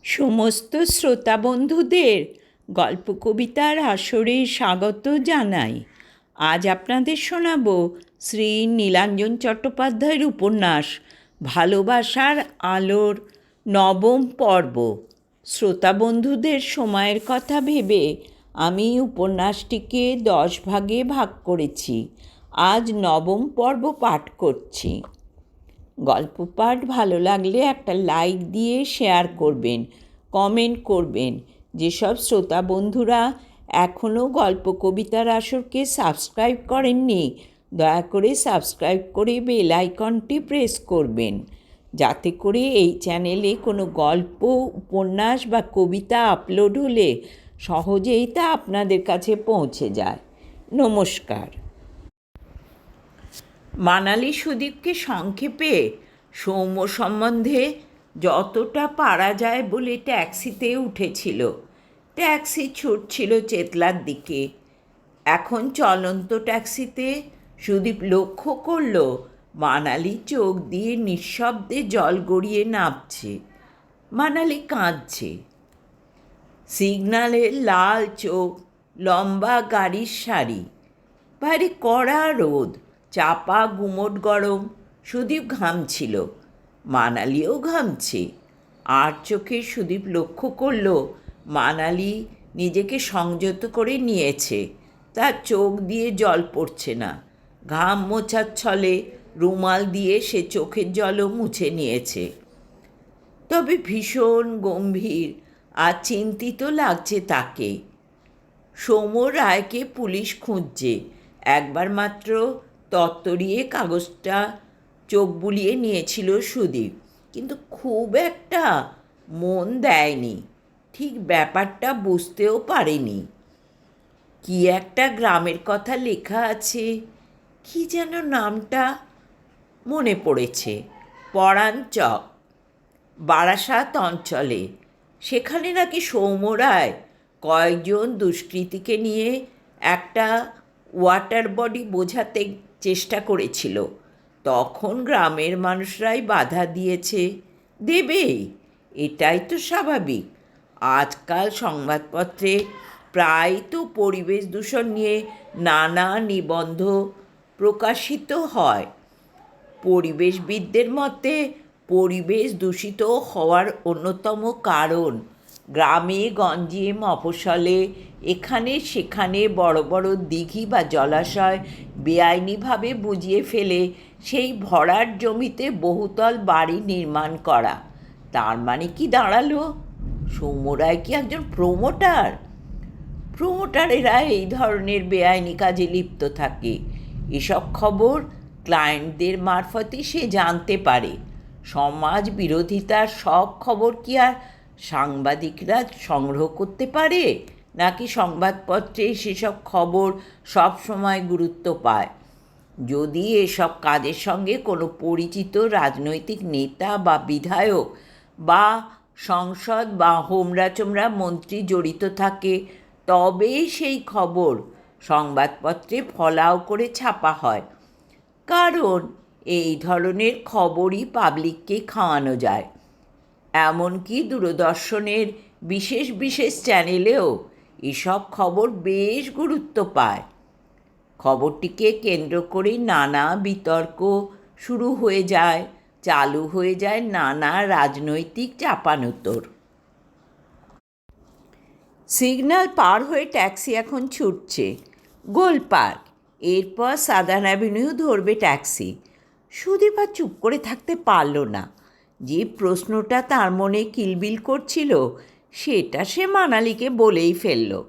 সমস্ত শ্রোতা বন্ধুদের গল্প কবিতার আসরে স্বাগত জানাই। আজ আপনাদের শোনাব শ্রী নীলাঞ্জন চট্টোপাধ্যায়ের উপন্যাস ভালোবাসার আলোর নবম পর্ব। শ্রোতা বন্ধুদের সময়ের কথা ভেবে আমি উপন্যাসটিকে 10 ভাগে ভাগ করেছি। আজ নবম পর্ব পাঠ করছি। গল্প পাঠ ভালো লাগলে একটা লাইক দিয়ে শেয়ার করবেন, কমেন্ট করবেন। যেসব শ্রোতা বন্ধুরা এখনও গল্প কবিতার আসরকে সাবস্ক্রাইব করেননি, দয়া করে সাবস্ক্রাইব করে বেল আইকনটি প্রেস করবেন, যাতে করে এই চ্যানেলে কোনো গল্প, উপন্যাস বা কবিতা আপলোড হলে সহজেই তা আপনাদের কাছে পৌঁছে যায়। নমস্কার। মানালি সুদীপকে সংক্ষেপে সৌম্য সম্বন্ধে যতটা পারা যায় বলে ট্যাক্সিতে উঠেছিল। ট্যাক্সি ছুটছিল চেতলার দিকে। এখন চলন্ত ট্যাক্সিতে সুদীপ লক্ষ্য করল মানালি চোখ দিয়ে নিঃশব্দে জল গড়িয়ে নামছে। মানালি কাঁদছে। সিগন্যালের লাল চোখ, লম্বা গাড়ির সারি, বাইরে কড়া রোদ, চাপা গুমোট গরম। সুদীপ ঘামছিল, মানালিও ঘামছে। আর চোখে সুদীপ লক্ষ্য করল মানালি নিজেকে সংযত করে নিয়েছে। তার চোখ দিয়ে জল পড়ছে না। ঘাম মোছার ছলে রুমাল দিয়ে সে চোখের জলও মুছে নিয়েছে। তবে ভীষণ গম্ভীর আর চিন্তিত লাগছে তাকে। সৌম্য রায়কে পুলিশ খুঁজছে। একবার মাত্র তত্তরিয়ে কাগজটা চোখ বুলিয়ে নিয়েছিল সুদীপ, কিন্তু খুব একটা মন দেয়নি। ঠিক ব্যাপারটা বুঝতেও পারেনি। কি একটা গ্রামের কথা লেখা আছে, কি যেন নামটা মনে পড়েছে, পরাণচক, বারাসাত অঞ্চলে। সেখানে নাকি সৌম্য রায় কয়েকজন দুষ্কৃতীকে নিয়ে একটা ওয়াটার বডি বোঝাতে চেষ্টা করেছিল। তখন গ্রামের মানুষরাই বাধা দিয়েছে। দেবেই, এটাই তো স্বাভাবিক। আজকাল সংবাদপত্রে প্রায় তো পরিবেশ দূষণ নিয়ে নানা নিবন্ধ প্রকাশিত হয়। পরিবেশবিদদের মতে পরিবেশ দূষিত হওয়ার অন্যতম কারণ গ্রামে গঞ্জে মফস্বলে এখানে সেখানে বড় বড় দিঘি বা জলাশয় বেআইনিভাবে বুজিয়ে ফেলে সেই ভরাট জমিতে বহুতল বাড়ি নির্মাণ করা। তার মানে কি দাঁড়ালো? সৌম্য রায় কি একজন প্রমোটার? প্রমোটারেরা এই ধরনের বেআইনি কাজে লিপ্ত থাকে। এসব খবর ক্লায়েন্টদের মারফতে সে জানতে পারে। সমাজ বিরোধিতার সব খবর কি আর সাংবাদিকরা সংগ্রহ করতে পারে, নাকি সংবাদপত্রে সেসব খবর সব সময় গুরুত্ব পায়? যদি এসব কাজের সঙ্গে কোনো পরিচিত রাজনৈতিক নেতা বা বিধায়ক বা সংসদ বা হোমরা-চোমরা মন্ত্রী জড়িত থাকে, তবেই সেই খবর সংবাদপত্রে ফলাও করে ছাপা হয়। কারণ এই ধরনের খবরই পাবলিককে খাওয়ানো যায়। এমনকি দূরদর্শনের বিশেষ বিশেষ চ্যানেলেও এসব খবর বেশ গুরুত্ব পায়। খবরটিকে কেন্দ্র করে নানা বিতর্ক শুরু হয়ে যায়, চালু হয়ে যায় নানা রাজনৈতিক চাপানোতর। সিগন্যাল পার হয়ে ট্যাক্সি এখন ছুটছে গোল পার্ক, এরপর সাদার্ন অ্যাভিনিউ ধরবে ট্যাক্সি। সুদীপ আর চুপ করে থাকতে পারল না। যে প্রশ্নটা তার মনে কিলবিল করছিল সেটা সে মানালিকে বলেই ফেলল।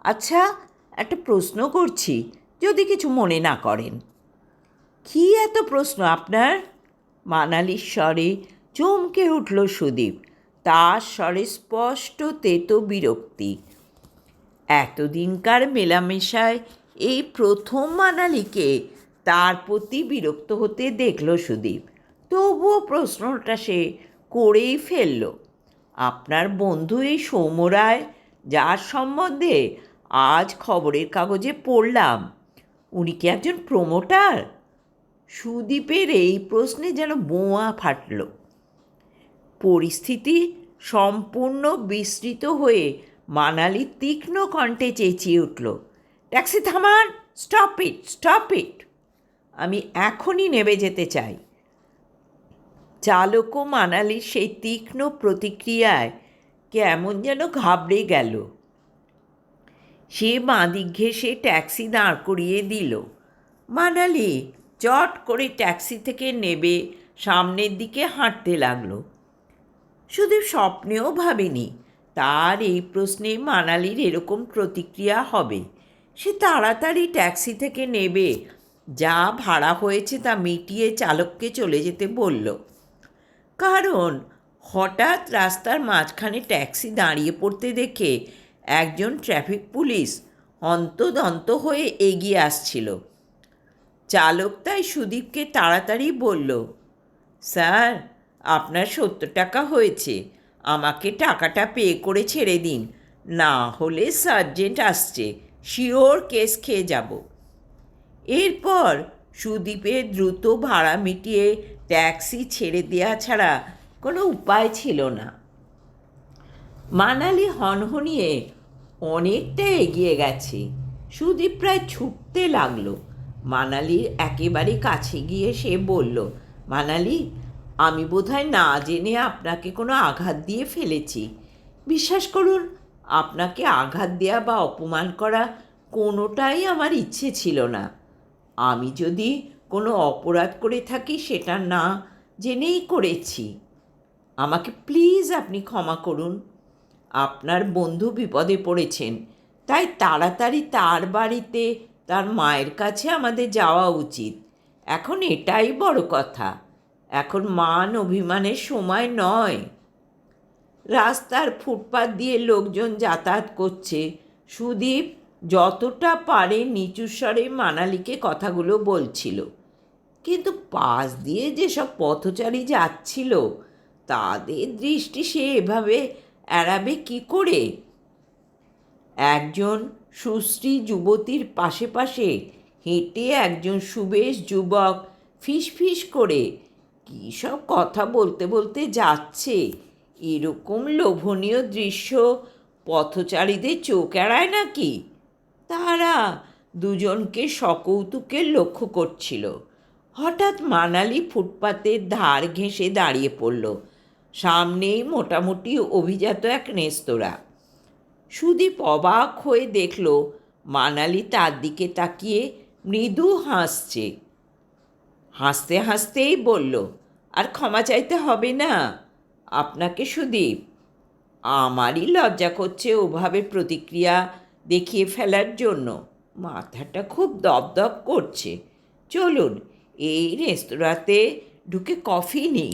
আচ্ছা, একটা প্রশ্ন করছি, যদি কিছু মনে না করেন। কি এত প্রশ্ন আপনার? মানালির স্বরে চমকে উঠল সুদীপ। তার স্বরে স্পষ্ট তেতো বিরক্তি। এতদিনকার মেলামেশায় এই প্রথম মানালিকে তার প্রতি বিরক্ত হতে দেখল সুদীপ। তবুও প্রশ্নটা সে করেই ফেলল। আপনার বন্ধু এই সৌম্য রায়, যার সম্বন্ধে আজ খবরের কাগজে পড়লাম, উনি কি একজন প্রমোটার? সুদীপের এই প্রশ্নে যেন বোমা ফাটল। পরিস্থিতি সম্পূর্ণ বিস্মৃত হয়ে মানালি তীক্ষ্ণ কণ্ঠে চেঁচিয়ে উঠল, ট্যাক্সি থামান, স্টপ ইট, স্টপ ইট। আমি এখনই নেমে যেতে চাই। চালকও মানালির সেই তীক্ষ্ণ প্রতিক্রিয়ায় কেমন যেন ঘাবড়ে গেল। সে বাঁদিক ঘেঁষে ট্যাক্সি দাঁড় করিয়ে দিল। মানালি চট করে ট্যাক্সি থেকে নেমে সামনের দিকে হাঁটতে লাগলো। সুদীপ স্বপ্নেও ভাবেনি তার এই প্রশ্নে মানালির এরকম প্রতিক্রিয়া হবে। সে তাড়াতাড়ি ট্যাক্সি থেকে নেমে যা ভাড়া হয়েছে তা মিটিয়ে চালককে চলে যেতে বলল। কারণ হঠাৎ রাস্তার মাঝখানে ট্যাক্সি দাঁড়িয়ে পড়তে দেখে একজন ট্রাফিক পুলিশ হন্তদন্ত হয়ে এগিয়ে আসছিল। চালক তাই সুদীপকে তাড়াতাড়ি বলল, স্যার, আপনার 70 টাকা হয়েছে, আমাকে টাকাটা পে করে ছেড়ে দিন, না হলে সার্জেন্ট আসছে, শিওর কেস খেয়ে যাব। এরপর সুদীপের দ্রুত ভাড়া মিটিয়ে ট্যাক্সি ছেড়ে দেওয়া ছাড়া কোনো উপায় ছিল না। মানালি হনহনিয়ে অনেকটা এগিয়ে গেছে। সুদীপ প্রায় ছুটতে লাগলো। মানালির একেবারে কাছে গিয়ে সে বলল, মানালি, আমি বোধহয় না জেনে আপনাকে কোনো আঘাত দিয়ে ফেলেছি। বিশ্বাস করুন, আপনাকে আঘাত দেওয়া বা অপমান করা কোনোটাই আমার ইচ্ছে ছিল না। আমি যদি কোনো অপরাধ করে থাকি সেটা না জেনেই করেছি। আমাকে প্লিজ আপনি ক্ষমা করুন। আপনার বন্ধু বিপদে পড়েছেন, তাই তাড়াতাড়ি তার বাড়িতে তার মায়ের কাছে আমাদের যাওয়া উচিত। এখন এটাই বড় কথা, এখন মান অভিমানের সময় নয়। রাস্তার ফুটপাত দিয়ে লোকজন যাতায়াত করছে। সুদীপ যতটা পারে নিচু স্বরে মানালিকে কথাগুলো বলছিল, কিন্তু পাশ দিয়ে যেসব পথচারী যাচ্ছিল তাদের দৃষ্টি সে এভাবে এড়াবে কি করে? একজন সুশ্রী যুবতীর পাশে পাশে হেঁটে একজন সুবেশ যুবক ফিসফিস করে কী সব কথা বলতে বলতে যাচ্ছে। এরকম লোভনীয় দৃশ্য পথচারীদের চোখ এড়ায় নাকি? তারা দুজনকে সকৌতুকে লক্ষ্য করছিল। হঠাৎ মানালি ফুটপাতের ধার ঘেঁষে দাঁড়িয়ে পড়ল। সামনেই মোটামুটি অভিজাত এক রেস্তোরাঁ। সুদীপ অবাক হয়ে দেখল মানালি তার দিকে তাকিয়ে মৃদু হাসছে। হাসতে হাসতেই বলল, আর ক্ষমা চাইতে হবে না আপনাকে সুদীপ। আমারই লজ্জা করছে ওভাবে প্রতিক্রিয়া দেখিয়ে ফেলার জন্য। মাথাটা খুব দপদপ করছে। চলুন এই রেস্তোরাঁতে ঢুকে কফি নিই।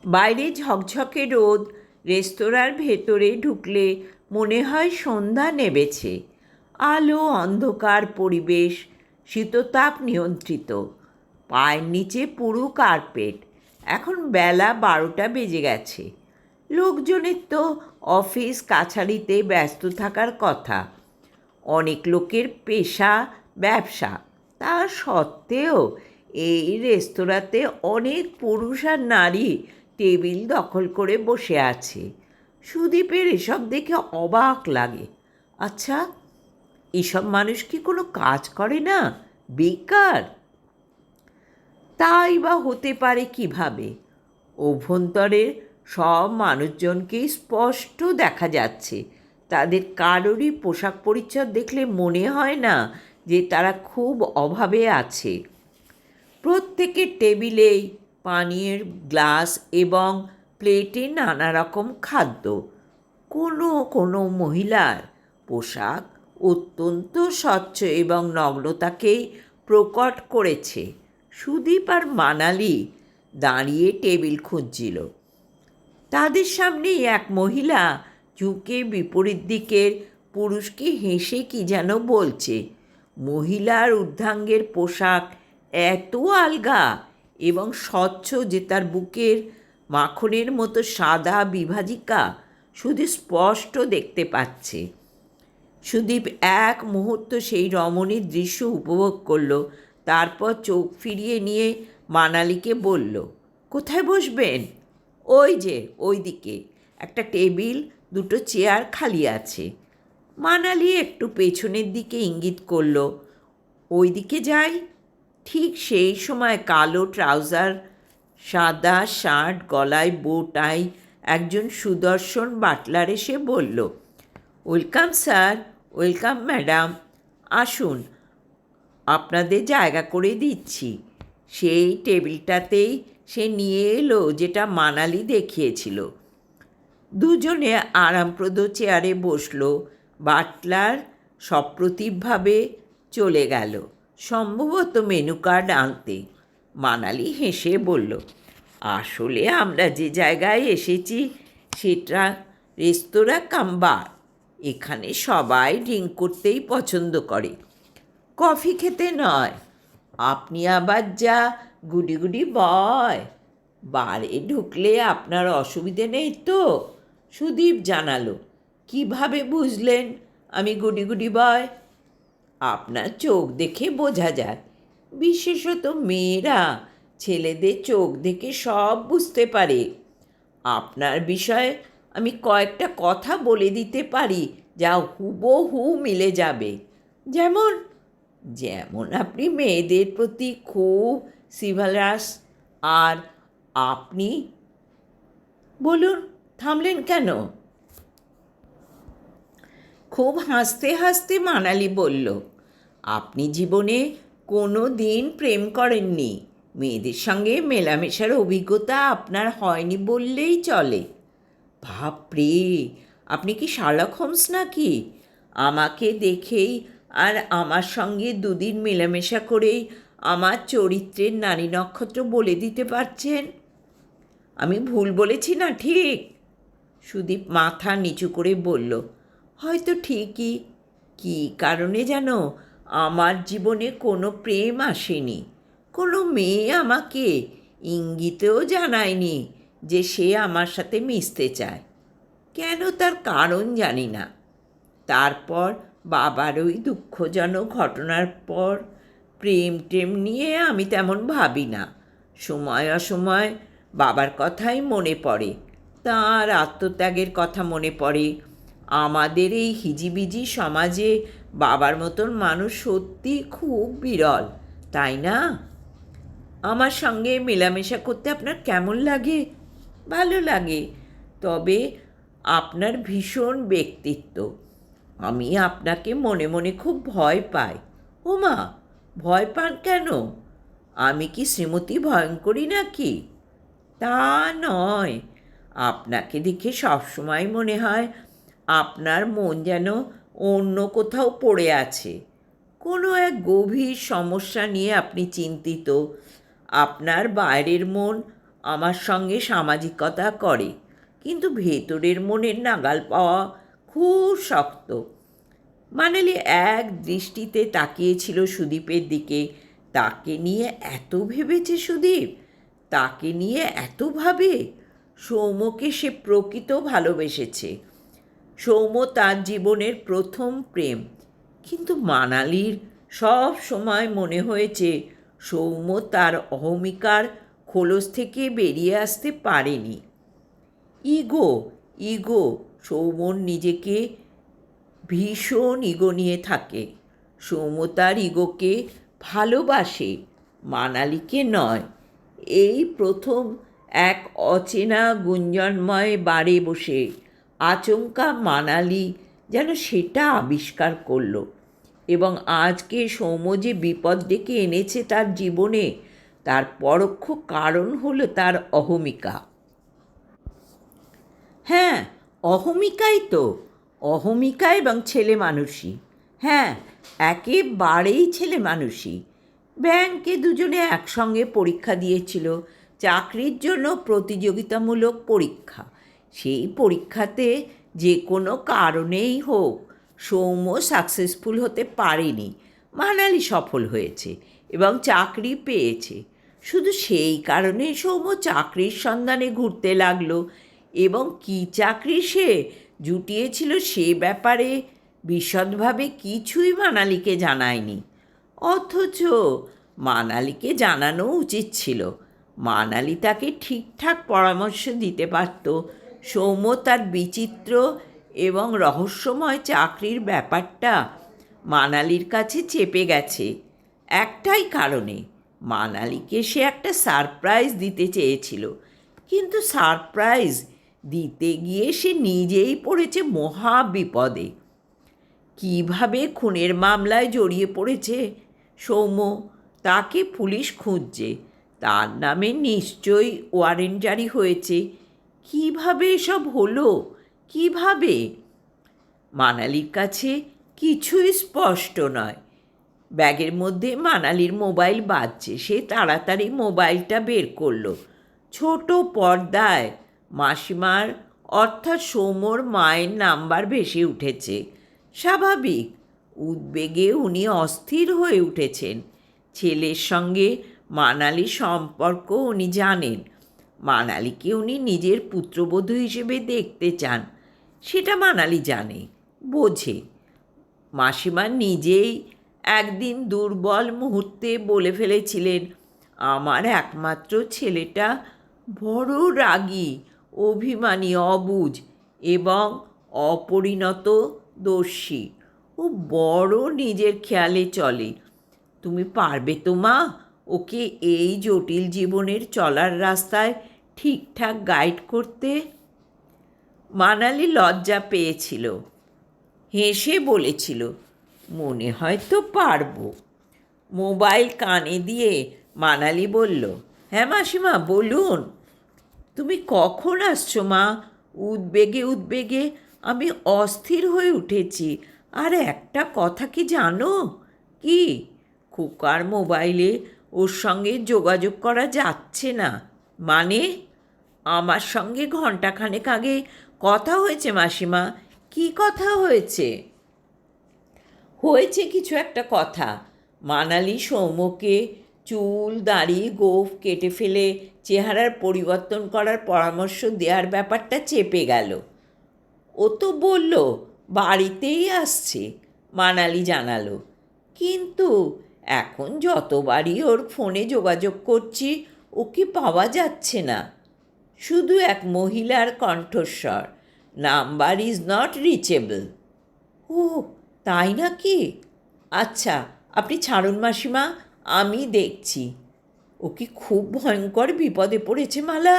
বাইরে ঝকঝকে রোদ, রেস্তোরাঁর ভেতরে ঢুকলে মনে হয় সন্ধ্যা নেমেছে। আলো, অন্ধকার পরিবেশ, শীততাপ নিয়ন্ত্রিত, পায়ের নিচে পুরু কার্পেট। এখন বেলা 12টা বেজে গেছে। লোকজনের তো অফিস কাছারিতে ব্যস্ত থাকার কথা। অনেক লোকের পেশা ব্যবসা, তা সত্ত্বেও এই রেস্তোরাঁতে অনেক পুরুষ আর নারী টেবিল দখল করে বসে আছে। সুদীপের এসব দেখে অবাক লাগে। আচ্ছা, এসব মানুষ কি কোনো কাজ করে না, বেকার? তাই বা হতে পারে কিভাবে? অভ্যন্তরের সব মানুষজনকেই স্পষ্ট দেখা যাচ্ছে। তাদের কারোরই পোশাক পরিচ্ছদ দেখলে মনে হয় না যে তারা খুব অভাবে আছে। প্রত্যেকের টেবিলেই পানীয়ের গ্লাস এবং প্লেটে নানা রকম খাদ্য। কোনো কোনো মহিলার পোশাক অত্যন্ত স্বচ্ছ এবং নগ্নতাকেই প্রকট করেছে। সুদীপ আর মানালি দাঁড়িয়ে টেবিল খুঁজছিল। তাদের সামনেই এক মহিলা ঝুঁকে বিপরীত দিকের পুরুষকে হেসে কি যেন বলছে। মহিলার ঊর্ধ্বাঙ্গের পোশাক এত আলগা এবং স্বচ্ছ যে তার বুকের মাখনের মতো সাদা বিভাজিকা শুধু স্পষ্ট দেখতে পাচ্ছে। সুদীপ এক মুহূর্ত সেই রমণীর দৃশ্য উপভোগ করল, তারপর চোখ ফিরিয়ে নিয়ে মানালিকে বলল, কোথায় বসবেন? ওই যে ওই দিকে একটা টেবিল, দুটো চেয়ার খালি আছে। মানালি একটু পেছনের দিকে ইঙ্গিত করল। ওই দিকে যাই। ঠিক সেই সময় কালো ট্রাউজার, সাদা শার্ট, গলায় বো টাই একজন সুদর্শন বাটলার এসে বলল, ওয়েলকাম স্যার, ওয়েলকাম ম্যাডাম, আসুন, আপনাদের জায়গা করে দিচ্ছি। সেই টেবিলটাতেই সে নিয়ে এলো যেটা মানালি দেখিয়েছিল। দুজনে আরামপ্রদ চেয়ারে বসলো। বাটলার সপ্রতিভভাবে চলে গেল সম্ভবত মেনু কার্ড আনতে। মানালি হেসে বলল, আসলে আমরা যে জায়গায় এসেছি সেটা রেস্তোরাঁ কাম বার। এখানে সবাই ড্রিঙ্ক করতেই পছন্দ করে, কফি খেতে নয়। আপনি আবার যা গুডি গুডি বয়, বারে ঢুকলে আপনার অসুবিধে নেই তো? সুদীপ জানালো। কিভাবে বুঝলেন আমি গুডি গুডি বয়? আপনার চোখ দেখে বোঝা যায়। বিশেষত মেয়েরা ছেলেদের চোখ দেখে সব বুঝতে পারে। আপনার বিষয়ে আমি কয়েকটা কথা বলে দিতে পারি যা হুবহু মিলে যাবে। যেমন যেমন আপনি মেয়েদের প্রতি খুব সিভালাস। আর আপনি বলুন, থামলেন কেন? খুব হাসতে হাসতে মানালি বলল, আপনি জীবনে কোনো দিন প্রেম করেননি। মেয়েদের সঙ্গে মেলামেশার অভিজ্ঞতা আপনার হয়নি বললেই চলে। বাপরে, আপনি কি শার্লক হোমস নাকি? আমাকে দেখেই আর আমার সঙ্গে দুদিন মেলামেশা করেই আমার চরিত্রের নারী নক্ষত্র বলে দিতে পারছেন? আমি ভুল বলেছি না ঠিক? সুদীপ মাথা নিচু করে বলল, হয়তো ঠিকই। কী কারণে যেন আমার জীবনে কোনো প্রেম আসেনি। কোনো মেয়ে আমাকে ইঙ্গিতেও জানায়নি যে সে আমার সাথে মিশতে চায়। কেন তার কারণ জানি না। তারপর বাবার ওই দুঃখজনক ঘটনার পর প্রেম টেম নিয়ে আমি তেমন ভাবি না। সময় অসময় বাবার কথাই মনে পড়ে, তাঁর আত্মত্যাগের কথা মনে পড়ে। আমাদের এই হিজিবিজি সমাজে বাবার মতন মানুষ সত্যি খুব বিরল, তাই না? আমার সঙ্গে মেলামেশা করতে আপনার কেমন লাগে? ভালো লাগে, তবে আপনার ভীষণ ব্যক্তিত্ব। আমি আপনাকে মনে মনে খুব ভয় পাই। ওমা, ভয় পান কেন? আমি কি শ্রীমতী ভয়ঙ্করী নাকি? তা নয়, আপনাকে দেখে সবসময় মনে হয় আপনার মন যেন অন্য কোথাও পড়ে আছে। কোনো এক গভীর সমস্যা নিয়ে আপনি চিন্তিত। আপনার বাইরের মন আমার সঙ্গে সামাজিকতা করে, কিন্তু ভেতরের মনের নাগাল পাওয়া খুব শক্ত। মানালি এক দৃষ্টিতে তাকিয়েছিল সুদীপের দিকে। তাকে নিয়ে এত ভেবেছে সুদীপ, তাকে নিয়ে এত ভাবে। সৌম্যকে সে প্রকৃত ভালোবেসেছে। সৌম্য তার জীবনের প্রথম প্রেম। কিন্তু মানালির সব সময় মনে হয়েছে সৌম্য তার অহমিকার খোলস থেকে বেরিয়ে আসতে পারেনি। Ego, ego. সৌম্যর নিজেকে ভীষণ ইগো নিয়ে থাকে। সৌম্য তার ইগোকে ভালোবাসে, মানালিকে নয়। এই প্রথম এক অচেনা গুঞ্জনময় বারে বসে আচমকা মানালি যেন সেটা আবিষ্কার করল। এবং আজকে সৌম্য যে বিপদ ডেকে এনেছে তার জীবনে, তার পরোক্ষ কারণ হলো তার অহমিকা। হ্যাঁ, অহমিকাই তো। অহমিকা এবং ছেলে মানুষই। হ্যাঁ, একেবারেই ছেলে মানুষই। ব্যাংকে দুজনে একসঙ্গে পরীক্ষা দিয়েছিল, চাকরির জন্য প্রতিযোগিতামূলক পরীক্ষা। সেই পরীক্ষাতে যে কোনো কারণেই হোক সৌম্য সাকসেসফুল হতে পারেনি। মানালি সফল হয়েছে এবং চাকরি পেয়েছে। শুধু সেই কারণে সৌম্য চাকরির সন্ধানে ঘুরতে লাগলো এবং কী চাকরি সে জুটিয়েছিল সে ব্যাপারে বিশদভাবে কিছুই মানালিকে জানায়নি। অথচ মানালিকে জানানো উচিত ছিল। মানালি তাকে ঠিকঠাক পরামর্শ দিতে পারত। সৌম্য তার বিচিত্র এবং রহস্যময় চাকরির ব্যাপারটা মানালির কাছে চেপে গেছে একটাই কারণে, মানালিকে সে একটা সারপ্রাইজ দিতে চেয়েছিল, কিন্তু সারপ্রাইজ দিতে গিয়ে সে নিজেই পড়েছে মহা বিপদে। কীভাবে খুনের মামলায় জড়িয়ে পড়েছে সৌম্য, তাকে পুলিশ খুঁজছে, তার নামে নিশ্চয়ই ওয়ারেন্ট জারি হয়েছে। কীভাবে এসব হলো, কীভাবে? মানালির কাছে কিছুই স্পষ্ট নয়। ব্যাগের মধ্যে মানালির মোবাইল বাজছে, সে তাড়াতাড়ি মোবাইলটা বের করলো। ছোট পর্দায় মাসিমার অর্থাৎ সৌম্যর মায়ের নাম্বার ভেসে উঠেছে। স্বাভাবিক, উদ্বেগে উনি অস্থির হয়ে উঠেছেন। ছেলের সঙ্গে মানালির সম্পর্ক উনি জানেন, মানালিকে উনি নিজের পুত্রবধূ হিসেবে দেখতে চান, সেটা মানালি জানে, বোঝে। মাসিমা নিজেই একদিন দুর্বল মুহূর্তে বলে ফেলেছিলেন, আমার একমাত্র ছেলেটা বড় রাগী, অভিমানী, অবুঝ এবং অপরিণত দর্শী। ও বড় নিজের খেয়ালে চলে। তুমি পারবে তো মা ওকে এই জটিল জীবনের চলার রাস্তায় ঠিকঠাক গাইড করতে? মানালি লজ্জা পেয়েছিল, হেসে বলেছিল, মনে হয় তো পারবো। মোবাইল কানে দিয়ে মানালি বলল, হ্যাঁ মাসিমা বলুন। তুমি কখন আসছো মা? উদ্বেগে উদ্বেগে আমি অস্থির হয়ে উঠেছি। আর একটা কথা কি জানো? কি? খোকার মোবাইলে ওর সঙ্গে যোগাযোগ করা যাচ্ছে না। মানে? আমার সঙ্গে ঘণ্টাখানেক আগে কথা হয়েছে মাসিমা। কি কথা হয়েছে? হয়েছে কিছু একটা কথা। মানালি সৌম্যকে চুল দাড়ি গোঁফ কেটে ফেলে চেহারার পরিবর্তন করার পরামর্শ দেওয়ার ব্যাপারটা চেপে গেল। ও তো বলল বাড়িতেই আসছে, মানালি জানালো। কিন্তু এখন যতবারই ওর ফোনে যোগাযোগ করছি ওকে পাওয়া যাচ্ছে না, শুধু এক মহিলার কণ্ঠস্বর, নাম্বার ইজ নট রিচেবল। ও তাই নাকি? আচ্ছা আপনি ছাড়ুন মাসিমা, আমি দেখছি। ও কি খুব ভয়ঙ্কর বিপদে পড়েছে মালা?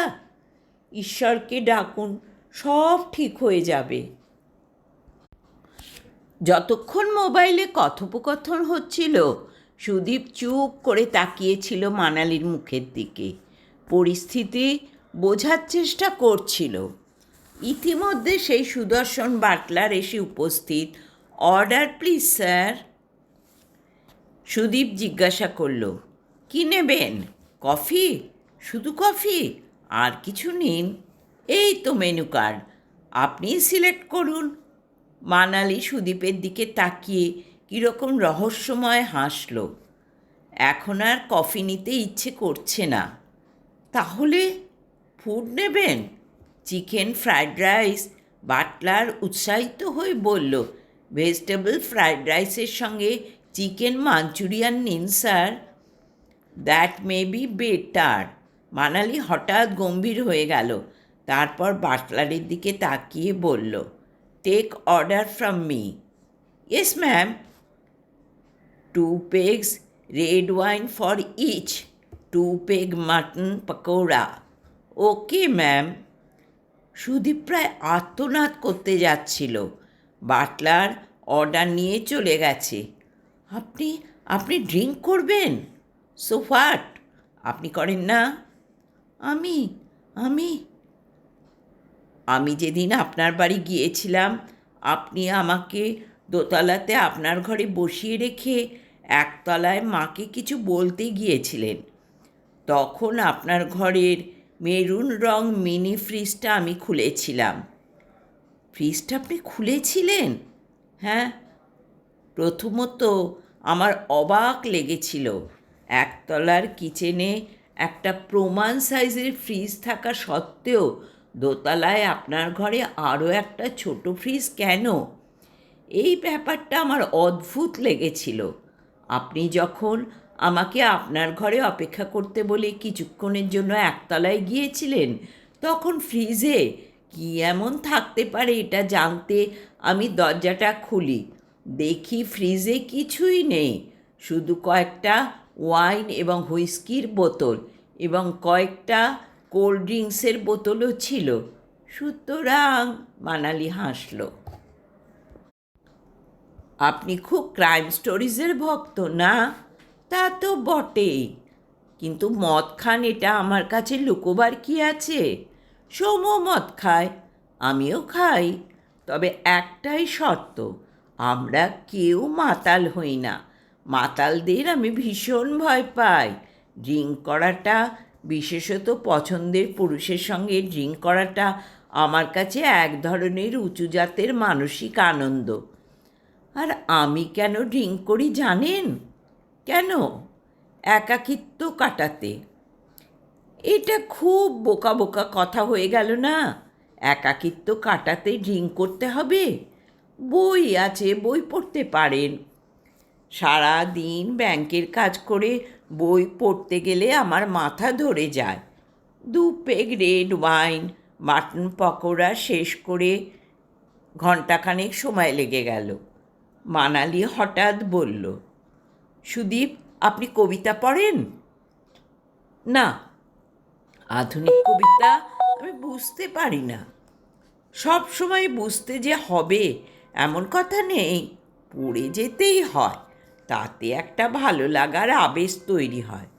ঈশ্বরকে ডাকুন, সব ঠিক হয়ে যাবে। যতক্ষণ মোবাইলে কথোপকথন হচ্ছিল সুদীপ চুপ করে তাকিয়েছিল মানালির মুখের দিকে, পরিস্থিতি বোঝার চেষ্টা করছিল। ইতিমধ্যে সেই সুদর্শন বাটলার এসে উপস্থিত। Order please sir. সুদীপ জিজ্ঞাসা করল, কি নেবেন? কফি? শুধু কফি? আর কিছু নিন? এই তো মেনু কার্ড, আপনি সিলেক্ট করুন। মানালি সুদীপের দিকে তাকিয়ে কীরকম রহস্যময় হাসল। এখন আর কফি নিতে ইচ্ছে করছে না। তাহলে ফুড নেবেন? Chicken fried rice? বাটলার উৎসাহিত হয়ে বলল, ভেজিটেবল ফ্রায়েড রাইসের সঙ্গে চিকেন মাঞ্চুরিয়ান নিন sir. That may be better. Manali হঠাৎ গম্ভীর হয়ে গেল, তারপর বাটলারের দিকে তাকিয়ে বলল, take order from me. Yes ma'am. 2 pegs red wine for each. 2 peg mutton pakora. Okay ma'am. Sudip প্রায় আর্তনাদ করতে যাচ্ছিল। বাটলার অর্ডার নিয়ে চলে গেছে। আপনি আপনি ড্রিঙ্ক করবেন? So what? আপনি করেন না? আমি আমি আমি যেদিন আপনার বাড়ি গিয়েছিলাম আপনি আমাকে দোতলাতে আপনার ঘরে বসিয়ে রেখে একতলায় মাকে কিছু বলতে গিয়েছিলেন। তখন আপনার ঘরের মেরুন রং মিনি ফ্রিজটা আমি খুলেছিলাম। ফ্রিজটা আপনি খুলেছিলেন? হ্যাঁ। প্রথমত আমার অবাক লেগেছিল, একতলার কিচেনে একটা প্রমাণ সাইজের ফ্রিজ থাকা সত্ত্বেও দোতলায় আপনার ঘরে আরও একটা ছোট ফ্রিজ কেন? এই ব্যাপারটা আমার অদ্ভুত লেগেছিল। আপনি যখন আমাকে আপনার ঘরে অপেক্ষা করতে বলে কিছুক্ষণের জন্য একতলায় গিয়েছিলেন, তখন ফ্রিজে কী এমন থাকতে পারে এটা জানতে আমি দরজাটা খুলি। দেখি ফ্রিজে কিছুই নেই, শুধু কয়েকটা ওয়াইন এবং হুইস্কির বোতল এবং কয়েকটা কোল্ড ড্রিঙ্কসের বোতলও ছিল। সুতরাং মানালি হাসল। আপনি খুব ক্রাইম স্টোরিজের ভক্ত না? তা তো বটেই, কিন্তু মদ খান এটা আমার কাছে লুকোবার কি আছে? সৌম্য মদ খায়, আমিও খাই, তবে একটাই শর্ত, আমরা কেউ মাতাল হই না। মাতালদের আমি ভীষণ ভয় পাই। ড্রিঙ্ক করাটা, বিশেষত পছন্দের পুরুষের সঙ্গে ড্রিঙ্ক করাটা আমার কাছে এক ধরনের উঁচু জাতের মানসিক আনন্দ। আর আমি কেন ড্রিঙ্ক করি জানেন? কেন? একাকিত্ব কাটাতে। এটা খুব বোকা বোকা কথা হয়ে গেল না? একাকিত্ব কাটাতে ড্রিঙ্ক করতে হবে? বই আছে, বই পড়তে পারেন। সারা দিন ব্যাংকের কাজ করে বই পড়তে গেলে আমার মাথা ধরে যায়। 2 peg red wine, mutton pakora শেষ করে ঘণ্টাখানেক সময় লেগে গেল। মানালি হঠাৎ বলল, সুদীপ, আপনি কবিতা পড়েন? না, আধুনিক কবিতা আমি বুঝতে পারি না। সব সময় বুঝতে যে হবে এমন কথা নেই, পড়ে যেতেই হয়, তাতে একটা ভালো লাগার আবেশ তৈরি হয়।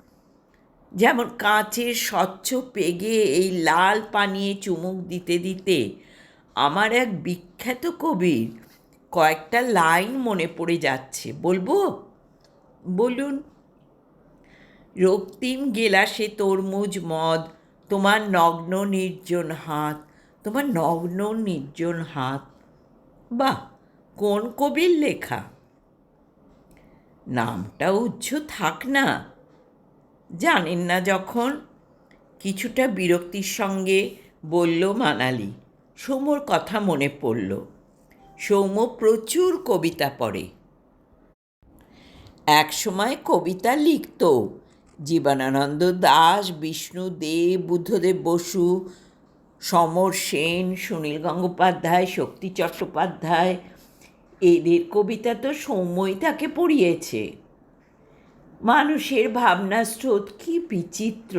যেমন কাঁচের স্বচ্ছ পেগে এই লাল পানিয়ে চুমুক দিতে দিতে আমার এক বিখ্যাত কবির কয়েকটা লাইন মনে পড়ে যাচ্ছে, বলবো? বলুন। রক্তিম গেলাসে তরমুজ মদ, তোমার নগ্ন নির্জন হাত, তোমার নগ্ন নির্জন হাত। বাহ, কোন কবির লেখা? নামটা উচ্চ থাক না। জানেন না যখন? কিছুটা বিরক্তির সঙ্গে বলল মানালি। সৌম্যর কথা মনে পড়ল। সৌম্য প্রচুর কবিতা পড়ে, এক সময় কবিতা লিখত। জীবনানন্দ দাশ, বিষ্ণু দেব, বুদ্ধদেব বসু, সমর সেন, সুনীল গঙ্গোপাধ্যায়, শক্তি চট্টোপাধ্যায়, এদের কবিতা তো সৌম্যই তাকে পড়িয়েছে। মানুষের ভাবনার স্রোত কী বিচিত্র!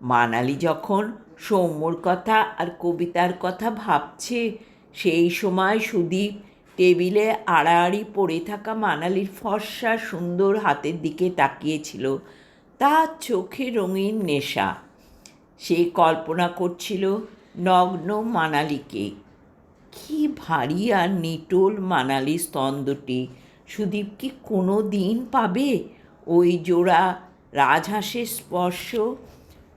মানালি যখন সৌম্যর কথা আর কবিতার কথা ভাবছে, সেই সময় সুদীপ টেবিলে আড়াআড়ি পড়ে থাকা মানালির ফর্সা সুন্দর হাতের দিকে তাকিয়েছিল। তার চোখে রঙিন নেশা। সে কল্পনা করছিল নগ্ন মানালিকে। কি ভারী আর নিটোল মানালির স্তন দুটি! সুদীপ কি কোনো দিন পাবে ওই জোড়া রাজহাঁসের স্পর্শ?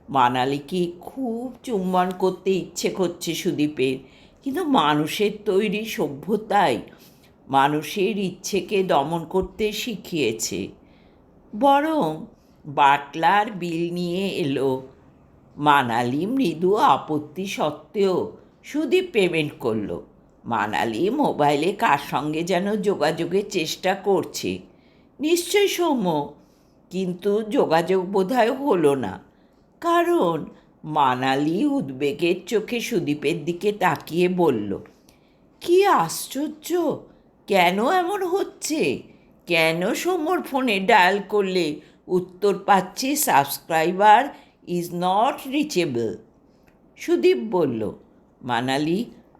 মানালিকে খুব চুম্বন করতে ইচ্ছে করছে সুদীপের, কিন্তু মানুষের তৈরি সভ্যতাই মানুষের ইচ্ছেকে দমন করতে শিখিয়েছে। বরং বাটলার বিল নিয়ে এলো। মানালি মৃদু আপত্তি সত্ত্বেও সুদীপ পেমেন্ট করলো। মানালি মোবাইলে কার সঙ্গে যেন যোগাযোগের চেষ্টা করছে, নিশ্চয় সৌম্য, কিন্তু যোগাযোগ বোধহয় হলো না। কারণ মানালি উদ্বেগের চোখে সুদীপের দিকে তাকিয়ে বলল, কি আশ্চর্য! কেন এমন হচ্ছে? কেন সৌম্যর ফোনে ডায়াল করলে উত্তর পাচ্ছি subscriber is not reachable? Sudip বলল, মানালি,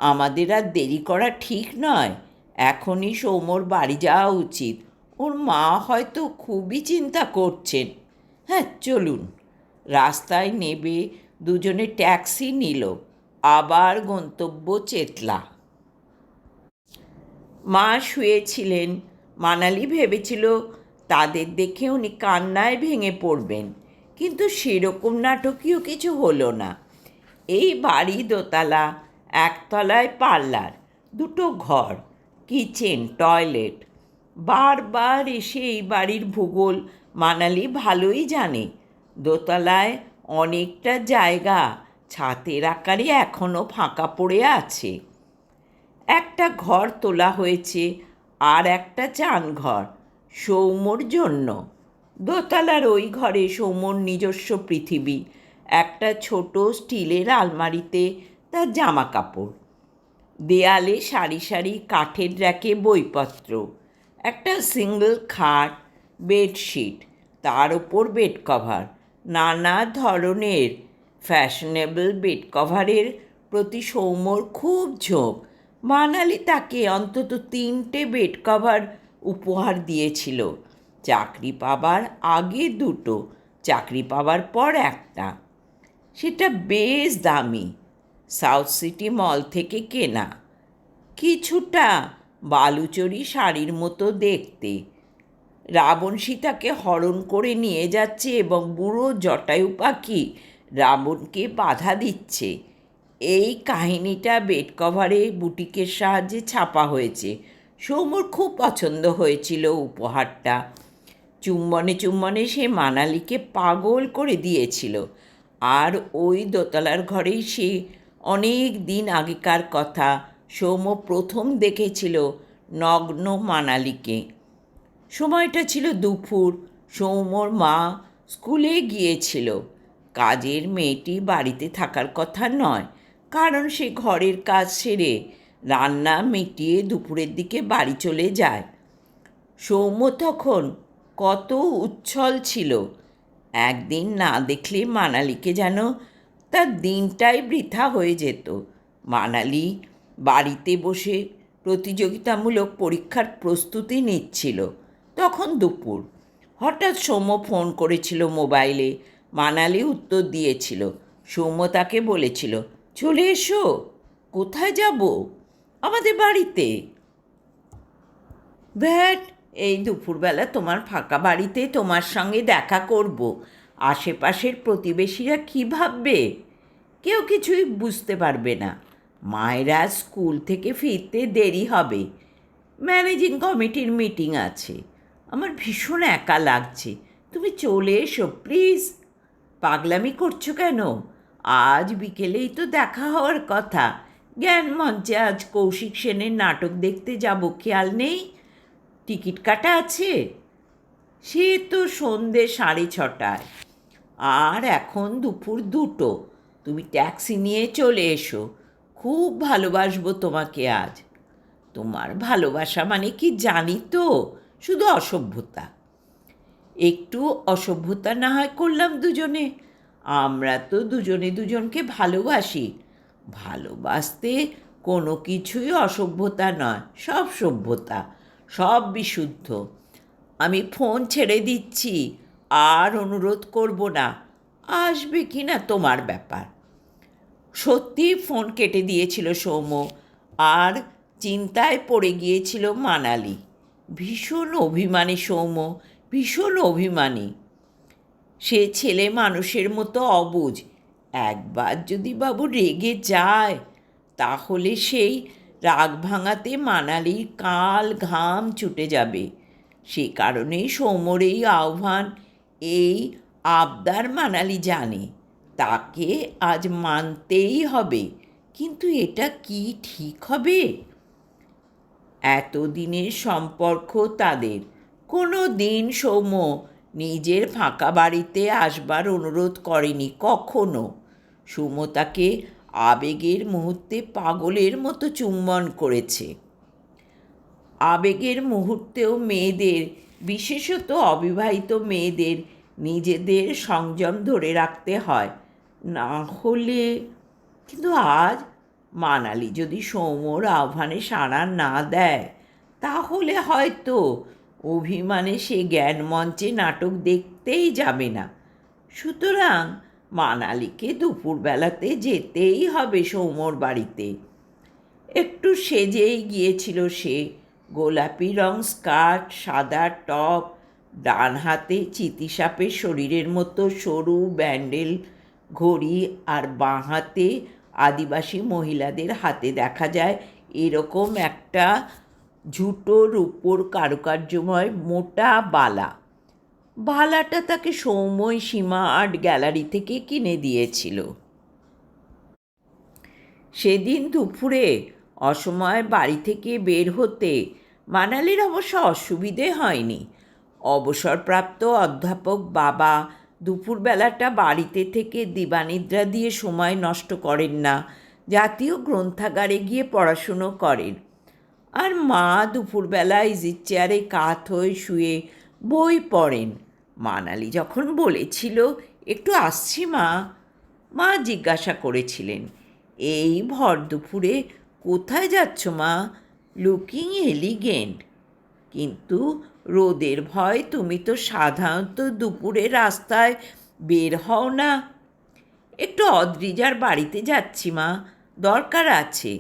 আমাদের আর দেরি করা ঠিক নয়। এখনই সৌম্যর বাড়ি যাওয়া উচিত। ওর মা হয়তো খুবই চিন্তা করছেন। হ্যাঁ, চলুন। রাস্তায় নেবে দুজনে ট্যাক্সি নিল। আবার গন্তব্য চেতলা। মা শুয়েছিলেন। মানালি ভেবেছিল তাদের দেখে উনি কান্নায় ভেঙে পড়বেন, কিন্তু সেরকম নাটকীয় কিছু হলো না। এই বাড়ি দোতলা, একতলায় পার্লার, 2টো ঘর, কিচেন, টয়লেট। বারবার এসে এই বাড়ির ভূগোল মানালি ভালোই জানে। দোতলায় অনেকটা জায়গা ছাতের আকারে এখনও ফাঁকা পড়ে আছে। একটা ঘর তোলা হয়েছে, আর একটা চানঘর সৌম্যর জন্য। দোতলার ওই ঘরে সৌম্যর নিজস্ব পৃথিবী। একটা ছোট স্টিলের আলমারিতে তার জামা কাপড়, দেয়ালে সারি সারি কাঠের র্যাকে বইপত্র, একটা সিঙ্গল খাট, বেডশিট, তার ওপর বেড কভার। নানা ধরনের ফ্যাশনেবল বেড কভারের প্রতি সৌম্যর খুব ঝোঁক। মানালি তাকে অন্তত 3টে বেড কভার উপহার দিয়েছিল, চাকরি পাবার আগে 2টো, চাকরি পাবার পর একটা। সেটা বেশ দামি, সাউথ সিটি মল থেকে কেনা, কিছুটা বালুচরি শাড়ির মতো দেখতে। রাবণ সীতাকে হরণ করে নিয়ে যাচ্ছে এবং বুড়ো জটায়ু পাখি রাবণকে বাধা দিচ্ছে, এই কাহিনীটা বেড কভারে বুটিকের সাহায্যে ছাপা হয়েছে। সৌম্যর খুব পছন্দ হয়েছিল উপহারটা। চুম্বনে চুম্বনে সে মানালিকে পাগল করে দিয়েছিল। আর ওই দোতলার ঘরেই সে অনেক দিন আগেকার কথা সৌম্য প্রথম দেখেছিল নগ্ন মানালিকে। সময়টা ছিল দুপুর। সৌম্যর মা স্কুলে গিয়েছিল। কাজের মেয়েটি বাড়িতে থাকার কথা নয়, কারণ সে ঘরের কাজ সেরে রান্না মিটিয়ে দুপুরের দিকে বাড়ি চলে যায়। সৌম্য তখন কত উচ্ছল ছিল। একদিন না দেখলে মানালিকে যেন তার দিনটাই বৃথা হয়ে যেত। মানালি বাড়িতে বসে প্রতিযোগিতামূলক পরীক্ষার প্রস্তুতি নিচ্ছিল। তখন দুপুর। হঠাৎ সৌম্য ফোন করেছিল মোবাইলে। মানালি উত্তর দিয়েছিল। সৌম্য তাকে বলেছিল, চলে এসো। কোথায় যাব? আমাদের বাড়িতে। ব্যাট, এই দুপুরবেলা তোমার ফাঁকা বাড়িতে তোমার সঙ্গে দেখা করব। আশেপাশের প্রতিবেশীরা কী ভাববে? কেউ কিছুই বুঝতে পারবে না। মায়েরা স্কুল থেকে ফিরতে দেরি হবে। ম্যানেজিং কমিটির মিটিং আছে। আমার ভীষণ একা লাগছে। তুমি চলে এসো প্লিজ। পাগলামি করছো কেন? আজ বিকেলেই তো দেখা হওয়ার কথা। জ্ঞান মঞ্চে আজ কৌশিক সেনের নাটক দেখতে যাব, খেয়াল নেই? টিকিট কাটা আছে। সে তো সন্ধে 6:30। আর এখন দুপুর 2টো। তুমি ট্যাক্সি নিয়ে চলে এসো। খুব ভালোবাসবো তোমাকে আজ। তোমার ভালোবাসা মানে কি জানি তো, শুধু অসভ্যতা। একটু অসভ্যতা না হয় করলাম দুজনে। আমরা তো দুজনে দুজনকে ভালোবাসি। ভালোবাসতে কোনো কিছুই অসভ্যতা নয়, সব সভ্যতা, সব বিশুদ্ধ। আমি ফোন ছেড়ে দিচ্ছি, আর অনুরোধ করব না। আসবে কি না তোমার ব্যাপার। সত্যি ফোন কেটে দিয়েছিল সৌম্য। আর চিন্তায় পড়ে গিয়েছিল মানালি। ভীষণ অভিমানী সৌম্য, ভীষণ অভিমানী। সে ছেলে মানুষের মতো অবুঝ। একবার যদি বাবু রেগে যায়, তাহলে সেই রাগ ভাঙাতে মানালির কাল ঘাম ছুটে যাবে। সে কারণেই সৌম্যর এই আহ্বান, এই আবদার মানালি জানে। তাকে আজ মানতেই হবে। কিন্তু এটা কি ঠিক হবে? এতদিনের সম্পর্ক তাদের। কোনো দিন সৌম্য নিজের ফাঁকা বাড়িতে আসবার অনুরোধ করেনি কখনো। সৌম্য তাকে আবেগের মুহূর্তে পাগলের মতো চুম্বন করেছে। আবেগের মুহূর্তেও মেয়েদের, বিশেষত অবিবাহিত মেয়েদের, নিজেদের সংযম ধরে রাখতে হয়, না হলে। কিন্তু আজ মানালি যদি সৌম্যর আহ্বানে সাড়া না দেয়, তাহলে হয়তো অভিমানে সে জ্ঞান মঞ্চে নাটক দেখতেই যাবে না। সুতরাং মানালিকে দুপুরবেলাতে যেতেই হবে সৌম্যর বাড়িতে। একটু সেজেই গিয়েছিল সে। গোলাপি রং স্কার্ট, সাদা টপ, ডান হাতে চিতিসাপের শরীরের মতো সরু ব্যান্ডেল ঘড়ি, আর বাঁ হাতে আদিবাসী মহিলাদের হাতে দেখা যায় এরকম একটা ঝুঁটোর উপর কারুকার্যময় মোটা বালা। বালাটা তাকে সৌম্যই সীমা আর্ট গ্যালারি থেকে কিনে দিয়েছিল। সেদিন দুপুরে অসময়ে বাড়ি থেকে বের হতে মানালির অবশ্য অসুবিধে হয়নি। অবসরপ্রাপ্ত অধ্যাপক বাবা দুপুরবেলাটা বাড়িতে থেকে দিবানিদ্রা দিয়ে সময় নষ্ট করেন না, জাতীয় গ্রন্থাগারে গিয়ে পড়াশুনো করেন। আর মা দুপুরবেলা ইজির চেয়ারে কাত হয়ে শুয়ে বই পড়েন। মানালি যখন বলেছিল একটু আসছি মা, মা জিজ্ঞাসা করেছিলেন, এই ভর দুপুরে কোথায় যাচ্ছ মা? Looking elegant. কিন্তু রোদের ভয় তুমি তো সাধারণত দুপুরে রাস্তায় বের হও না। একটু অদ্রিজার বাড়িতে যাচ্ছি মা, দরকার আছে।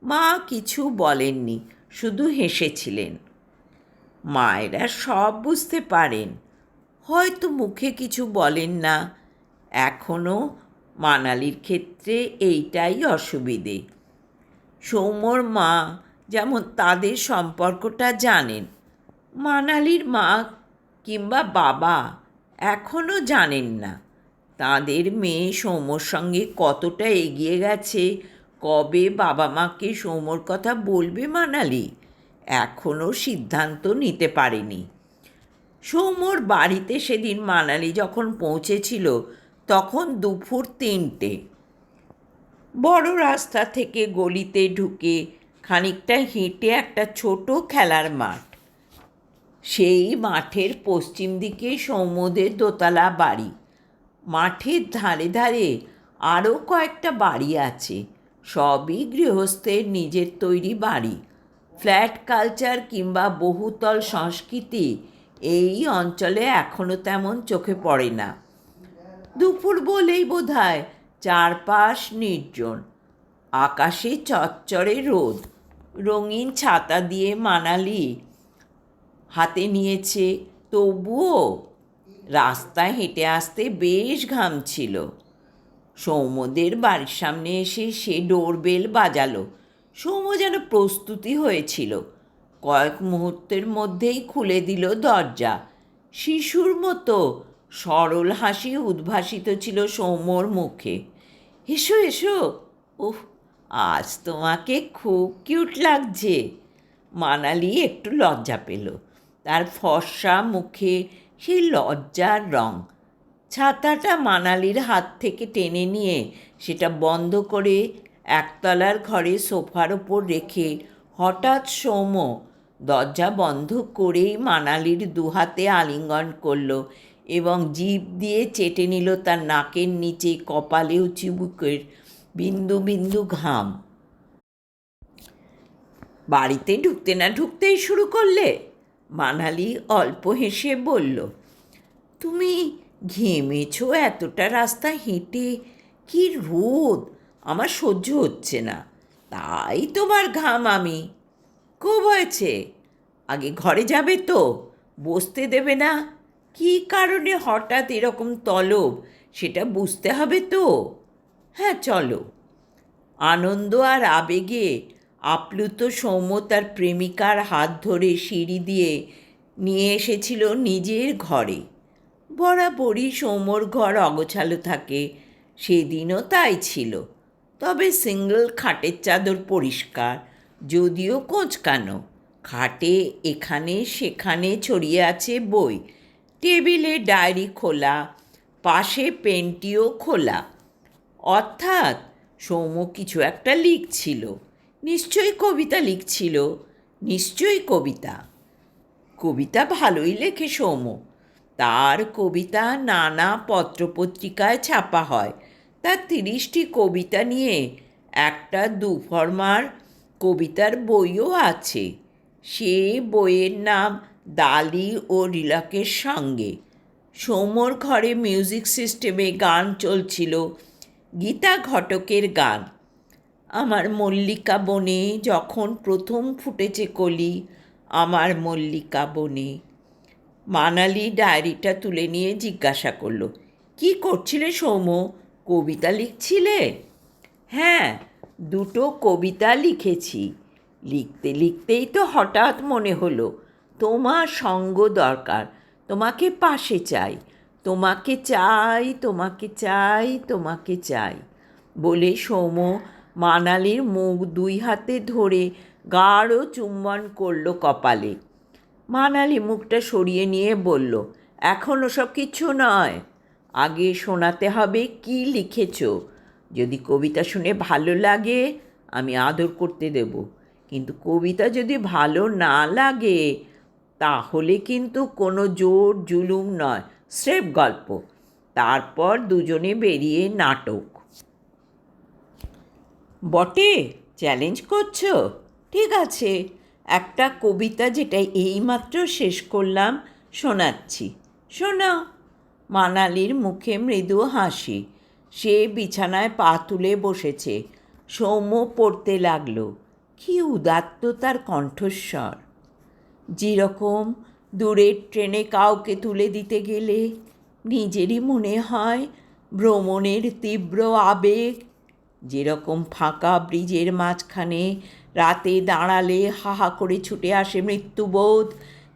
মা কিছু বলেননি, শুধু হেসেছিলেন। মায়েরা সব বুঝতে পারেন, হয়তো মুখে কিছু বলেন না। এখনও মানালির ক্ষেত্রে এইটাই অসুবিধে। সৌম্যর মা যেমন তাদের সম্পর্কটা জানেন, মানালির মা কিংবা বাবা এখনও জানেন না। তাদের মেয়ে সৌম্যর সঙ্গে কতটা এগিয়ে গেছে, কবে বাবা মাকে সৌম্যর কথা বলবে মানালি, এখনও সিদ্ধান্ত নিতে পারেনি। সৌম্যর বাড়িতে সেদিন মানালি যখন পৌঁছেছিল তখন দুপুর 3টে। বড় রাস্তা থেকে গলিতে ঢুকে খানিকটা হেঁটে একটা ছোট খেলার মাঠ। সেই মাঠের পশ্চিম দিকে সৌম্যদের দোতলা বাড়ি। মাঠের ধারে ধারে আরও কয়েকটা বাড়ি আছে, সবই গৃহস্থের নিজের তৈরি বাড়ি। ফ্ল্যাট কালচার কিংবা বহুতল সংস্কৃতি এই অঞ্চলে এখনও তেমন চোখে পড়ে না। দুপুর বলেই বোধহয় চারপাশ নির্জন। আকাশে চচ্চড়ে রোদ। রঙিন ছাতা দিয়ে মানালি হাতে নিয়েছে, তবুও রাস্তায় হেঁটে আসতে বেশ ঘামছিল। সৌম্যদের বাড়ির সামনে এসে সে ডোরবেল বাজালো। সৌম্য যেন প্রস্তুতি হয়েছিল, কয়েক মুহূর্তের মধ্যেই খুলে দিল দরজা। শিশুর মতো সরল হাসি উদ্ভাসিত ছিল সৌম্যর মুখে। এসো এসো। ওহ, আজ তোমাকে খুব কিউট লাগছে। মানালি একটু লজ্জা পেল। তার ফর্সা মুখে সেই লজ্জার রং। ছাতাটা মানালির হাত থেকে টেনে নিয়ে সেটা বন্ধ করে একতলার ঘরে সোফার ওপর রেখে হঠাৎ সৌম্য দরজা বন্ধ করেই মানালির দুহাতে আলিঙ্গন করল এবং জিভ দিয়ে চেটে নিল তার নাকের নিচে, কপালে ও চিবুকের বিন্দু বিন্দু ঘাম। বাড়িতে ঢুকতে না ঢুকতেই শুরু করলে? মানালি অল্প হেসে বলল, তুমি ঘেমেছো এতটা রাস্তা হেঁটে, কি রোদ, আমার সহ্য হচ্ছে না, তাই তোমার ঘাম আমি। খুব হয়েছে, আগে ঘরে যাবে তো? বসতে দেবে না? কী কারণে হঠাৎ এরকম তলব সেটা বুঝতে হবে তো। হ্যাঁ চলো। আনন্দ আর আবেগে আপ্লুত সৌম্য তার প্রেমিকার হাত ধরে সিঁড়ি দিয়ে নিয়ে এসেছিল নিজের ঘরে। বরাবরই সৌম্যর ঘর অগোছালো থাকে, সেদিনও তাই ছিল। তবে সিঙ্গল খাটের চাদর পরিষ্কার, যদিও কোঁচকানো। খাটে এখানে সেখানে ছড়িয়ে আছে বই, টেবিলে ডায়েরি খোলা, পাশে পেনটিও খোলা। অর্থাৎ সৌম্য কিছু একটা লিখছিল। নিশ্চয়ই কবিতা লিখছিল, নিশ্চয়ই কবিতা। কবিতা ভালোই লেখে সৌম্য। তার কবিতা নানা পত্রপত্রিকায় ছাপা হয়। তার 30টি কবিতা নিয়ে একটা দুফরমার কবিতার বইও আছে। সে বইয়ের নাম দালি ও রিলাকের সঙ্গে। সৌম্যর ঘরে মিউজিক সিস্টেমে গান চলছিল, গীতা ঘটকের গান। আমার মল্লিকা বনে যখন প্রথম ফুটেছে কলি, আমার মল্লিকা বনে। মানালি ডায়েরিটা তুলে নিয়ে জিজ্ঞাসা করল, কি করছিলে সৌম্য? কবিতা লিখছিলে? হ্যাঁ, 2টো কবিতা লিখেছি। লিখতে লিখতেই তো হঠাৎ মনে হলো তোমার সঙ্গ দরকার, তোমাকে পাশে চাই, তোমাকে চাই, তোমাকে চাই, তোমাকে চাই বলে সৌম্য মানালির মুখ 2 হাতে ধরে গাঢ় চুম্বন করল কপালে। মানালি মুখটা সরিয়ে নিয়ে বলল, এখন ওসব কিছু নয়, আগে শোনাতে হবে কি লিখেছ। যদি কবিতা শুনে ভালো লাগে আমি আদর করতে দেব, কিন্তু কবিতা যদি ভালো না লাগে তাহলে কিন্তু কোনো জোর জুলুম নয়, স্রেফ গল্প। তারপর দুজনে বেরিয়ে নাটক। বটে, চ্যালেঞ্জ করছো? ঠিক আছে, একটা কবিতা যেটা এইমাত্র শেষ করলাম শোনাচ্ছি, শোনাও। মানালির মুখে মৃদু হাসি। সে বিছানায় পা তুলে বসেছে। সৌম্য পড়তে লাগলো। কি উদাত্ত তার কণ্ঠস্বর! যেরকম দূরের ট্রেনে কাউকে তুলে দিতে গেলে নিজেরই মনে হয় ভ্রমণের তীব্র আবেগ, যেরকম ফাঁকা ব্রিজের মাঝখানে রাতে দাঁড়ালে হাহা করে ছুটে আসে মৃত্যুবোধ,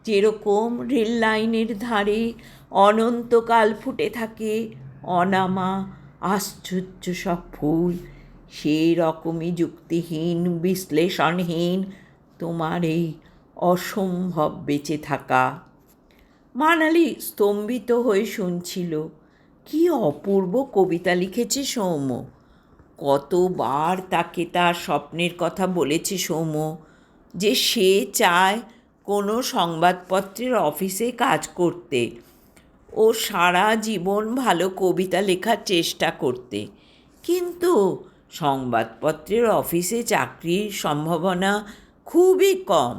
যেরকম রেল লাইনের ধারে অনন্তকাল ফুটে থাকে অনামা আশ্চর্য সব ফুল, সেই রকমই যুক্তিহীন বিশ্লেষণহীন তোমার এই অসম্ভব বেঁচে থাকা। মানালি স্তম্ভিত হয়ে শুনছিল। কি অপূর্ব কবিতা লিখেছে সৌম্য! কতবার তাকে তার স্বপ্নের কথা বলেছে সৌম্য, যে সে চায় কোনো সংবাদপত্রের অফিসে কাজ করতে, ও সারা জীবন ভালো কবিতা লেখার চেষ্টা করতে। কিন্তু সংবাদপত্রের অফিসে চাকরির সম্ভাবনা খুবই কম,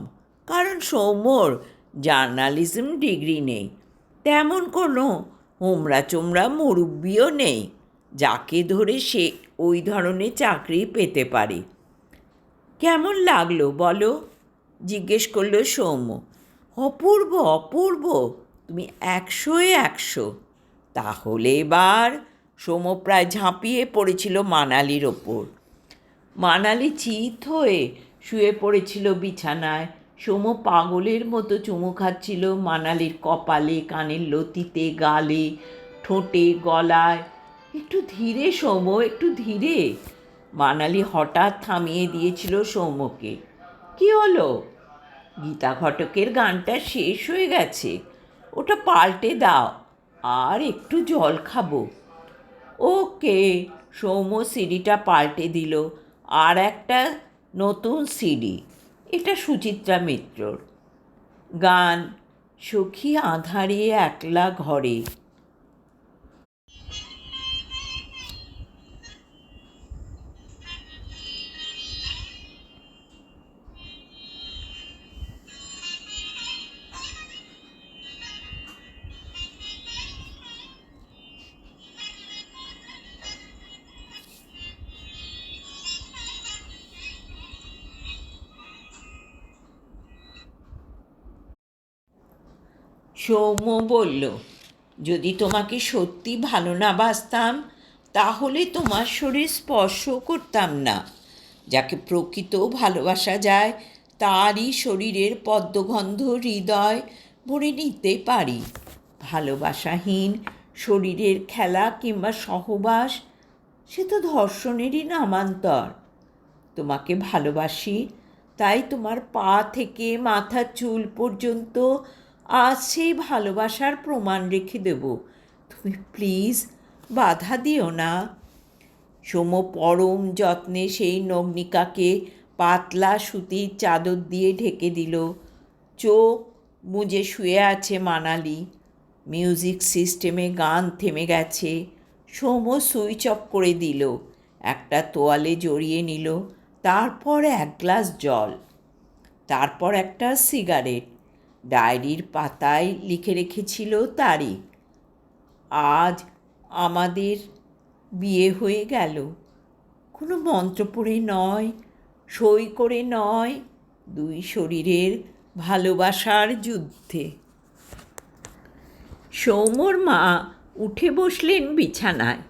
কারণ সৌম্যর জার্নালিজম ডিগ্রি নেই, তেমন কোনো হোমরা চোমরা মুরব্বিও নেই যাকে ধরে সে ওই ধরনের চাকরি পেতে পারে। কেমন লাগলো বলো? জিজ্ঞেস করল সৌম্য। অপূর্ব, অপূর্ব, তুমি 100-এ 100। তাহলে এবার? সৌম্য প্রায় ঝাঁপিয়ে পড়েছিল মানালির ওপর। মানালি চিত হয়ে শুয়ে পড়েছিল বিছানায়। সৌম্য পাগলের মতো চুমু খাচ্ছিল মানালির কপালে, কানের লতিতে, গালে, ঠোঁটে, গলায়। একটু ধীরে সৌম্য, একটু ধীরে। মানালি হঠাৎ থামিয়ে দিয়েছিল সৌম্যকে। কি হলো? গীতা ঘটকের গানটা শেষ হয়ে গেছে, ওটা পাল্টে দাও, আর একটু জল খাবো। ওকে। সৌম্য সিডিটা পাল্টে দিল। আর একটা নতুন সিডি। এটা সুচিত্রা মিত্রর গান, সখী আঁধারে একলা ঘরে। সৌম্য বলল, যদি তোমাকে সত্যি ভালো না বাসতাম তাহলে তোমার শরীর স্পর্শ করতাম না। যাকে প্রকৃত ভালোবাসা যায় তারই শরীরের পদ্মগন্ধ হৃদয় ভরে নিতে পারি। ভালোবাসাহীন শরীরের খেলা কিংবা সহবাস সে তো ধর্ষণেরই নামান্তর। তোমাকে ভালোবাসি, তাই তোমার পা থেকে মাথার চুল পর্যন্ত আজ সেই ভালোবাসার প্রমাণ রেখে দেব। তুমি প্লিজ বাধা দিও না। সৌম্য পরম যত্নে সেই নগ্নিকাকে পাতলা সুতির চাদর দিয়ে ঢেকে দিল। চোখ বুজে শুয়ে আছে মানালি। মিউজিক সিস্টেমে গান থেমে গেছে। সৌম্য সুইচ অফ করে দিল, একটা তোয়ালে জড়িয়ে নিল, তারপর এক গ্লাস জল, তারপর একটা সিগারেট। ডায়েরির পাতায় লিখে রেখেছিল তারিখ। আজ আমাদের বিয়ে হয়ে গেল। কোনো মন্ত্র পড়ে নয়, সই করে নয়, দুই শরীরের ভালোবাসার যুদ্ধে। সৌম্যর মা উঠে বসলেন বিছানায়।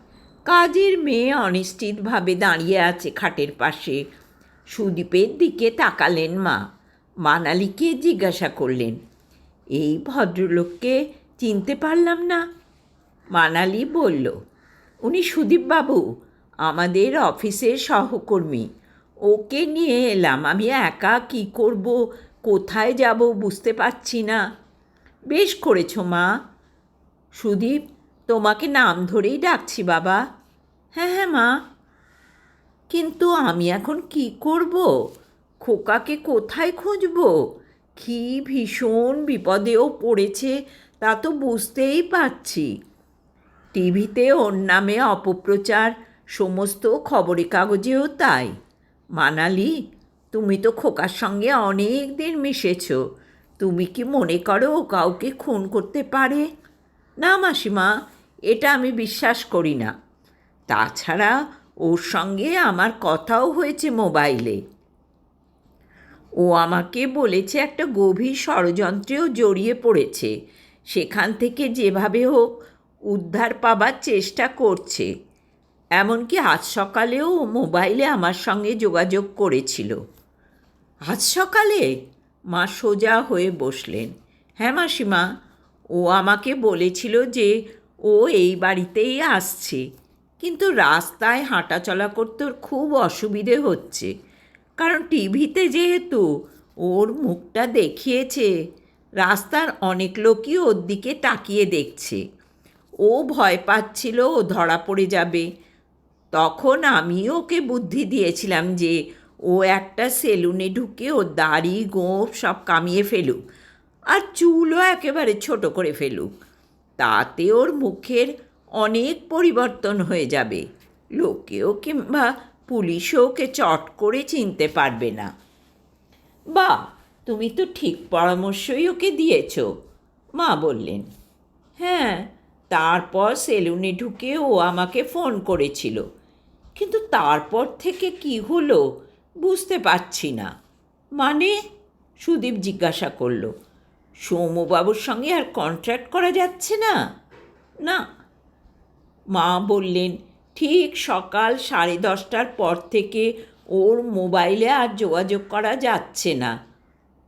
কাজের মেয়ে অনিশ্চিতভাবে দাঁড়িয়ে আছে খাটের পাশে। সুদীপের দিকে তাকালেন মা। মানালিকে জিজ্ঞাসা করলেন, এই ভদ্রলোককে চিনতে পারলাম না। মানালি বলল, উনি সুদীপবাবু, আমাদের অফিসের সহকর্মী। ওকে নিয়ে এলাম, আমি একা কী করব কোথায় যাব বুঝতে পারছি না। বেশ করেছ মা। সুদীপ, তোমাকে নাম ধরেই ডাকছি বাবা। হ্যাঁ হ্যাঁ মা। কিন্তু আমি এখন কি করব? খোকাকে কোথায় খুঁজব? কি ভীষণ বিপদেও পড়েছে তা তো বুঝতেই পারছি। টিভিতে ওর নামে অপপ্রচার, সমস্ত খবরের কাগজেও তাই। মানালি, তুমি তো খোকার সঙ্গে অনেক দিন মিশেছ, তুমি কি মনে করো ও কাউকে খুন করতে পারে? না মাসিমা, এটা আমি বিশ্বাস করি না। তাছাড়া ওর সঙ্গে আমার কথাও হয়েছে মোবাইলে। ও আমাকে বলেছে একটা গভীর ষড়যন্ত্রেও জড়িয়ে পড়েছে, সেখান থেকে যেভাবে হোক উদ্ধার পাবার চেষ্টা করছে। এমনকি আজ সকালেও ও মোবাইলে আমার সঙ্গে যোগাযোগ করেছিল। আজ সকালে? মা সোজা হয়ে বসলেন। হ্যাঁ মাসিমা, ও আমাকে বলেছিল যে ও এই বাড়িতেই আসছে, কিন্তু রাস্তায় হাঁটাচলা করতে ওর খুব অসুবিধে হচ্ছে, কারণ টিভিতে যেহেতু ওর মুখটা দেখিয়েছে, রাস্তার অনেক লোকই ওর দিকে তাকিয়ে দেখছে। ও ভয় পাচ্ছিল ও ধরা পড়ে যাবে। তখন আমি ওকে বুদ্ধি দিয়েছিলাম যে ও একটা সেলুনে ঢুকে ওর দাড়ি গোঁফ সব কামিয়ে ফেলুক, আর চুলও একেবারে ছোট করে ফেলুক। তাতে ওর মুখের অনেক পরিবর্তন হয়ে যাবে। লোকেও কিংবা পুলিশও ওকে চট করে চিনতে পারবে না। বাহ, তুমি তো ঠিক পরামর্শই ওকে দিয়েছ, মা বললেন। হ্যাঁ, তারপর সেলুনে ঢুকে ও আমাকে ফোন করেছিল, কিন্তু তারপর থেকে কি হলো বুঝতে পারছি না। মানে? সুদীপ জিজ্ঞাসা করল। সৌম্যবাবুর সঙ্গে আর কন্ট্রাক্ট করা যাচ্ছে না? না। মা বললেন, ঠিক সকাল 10:30টার পর থেকে ওর মোবাইলে আর যোগাযোগ করা যাচ্ছে না।